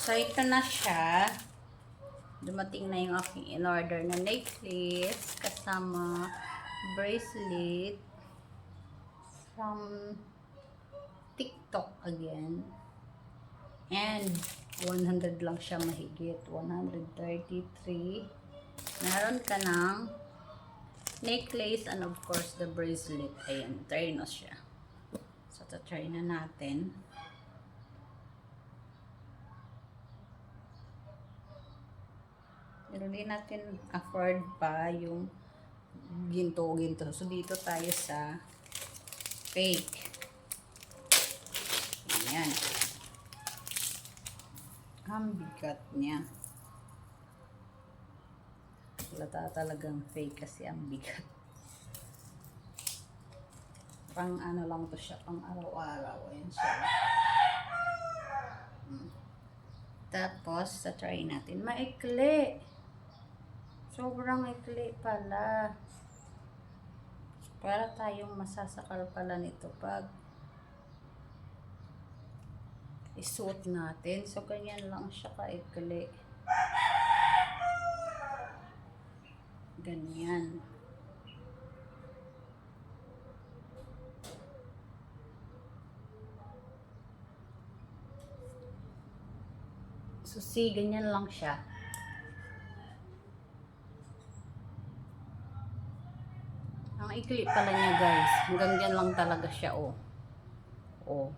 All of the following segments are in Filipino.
So, ito na siya. Dumating na yung aking in-order na necklace kasama bracelet from TikTok again. And 100 lang siya mahigit. 133. Meron ka ng necklace and of course the bracelet. Ayan, try na siya. So, try na natin. Pero hindi natin afford pa yung ginto-ginto. So, dito tayo sa fake. Ayan. Ang bigat niya. Lata talagang fake kasi ang bigat. Pang ano lang to siya, pang araw-araw. Ayan siya. Tapos, try natin. Maikli. Sobrang ikli pala. Para tayong masasakal pala nito pag isuot natin. So, ganyan lang siya kaikli. Ganyan. So, see, ganyan lang siya. Ang ikli pala niya, guys. Hanggang dyan lang talaga siya, oh. Oh.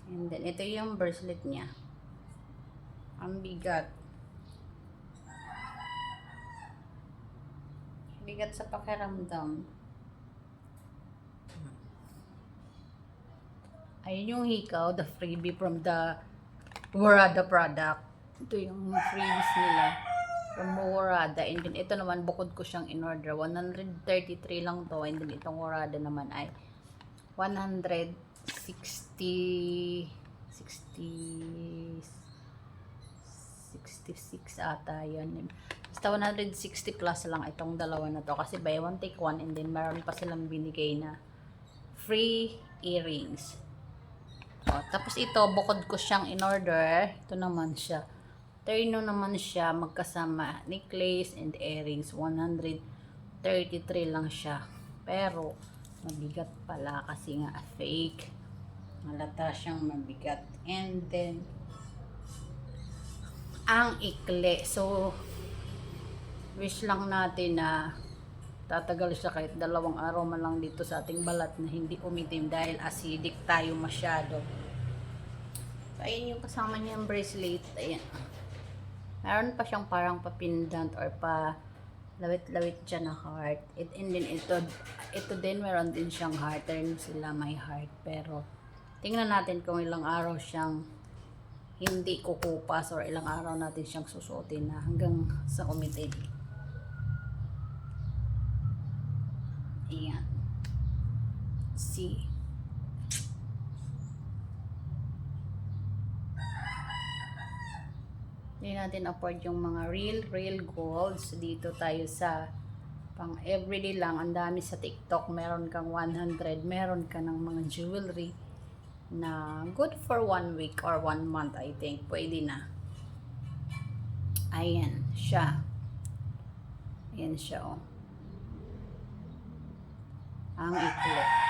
And then, ito yung bracelet niya. Ang bigat. Bigat sa pakiramdam. Ayun yung hikaw, the freebie from the Warada product. Ito yung freebies nila from Warada. And then, ito naman, bukod ko siyang in-order. 133 lang to. And then, itong Warada naman ay 66 ata yun. Basta 160 plus lang itong dalawa na to. Kasi buy one take one. And then, meron pa silang binigay na free earrings. O, tapos ito, bukod ko siyang in-order. Ito naman siya. Terno naman siya, magkasama necklace and earrings. 133 lang siya. Pero, mabigat pala kasi nga fake. Malata siyang mabigat. And then, ang ikli. So, wish lang natin na tatagal siya kahit 2 araw man lang dito sa ating balat na hindi umitim dahil acidic tayo masyado. So, ayun yung kasama niyang bracelet. Ayan. Meron pa siyang parang papindant or pa lawit-lawit siya na heart. And then ito din meron din siyang heart. Meron sila may heart. Pero, tingnan natin kung ilang araw siyang hindi kukupas or ilang araw natin siyang susuotin na hanggang sa umitim. Ayan. See. Hindi natin afford yung mga real golds. Dito tayo sa pang everyday lang. Ang dami sa TikTok. Meron kang 100. Meron ka ng mga jewelry na good for 1 week or 1 month, I think. Pwede na. Ayan siya. Ayan siya, oh. Ang ikli.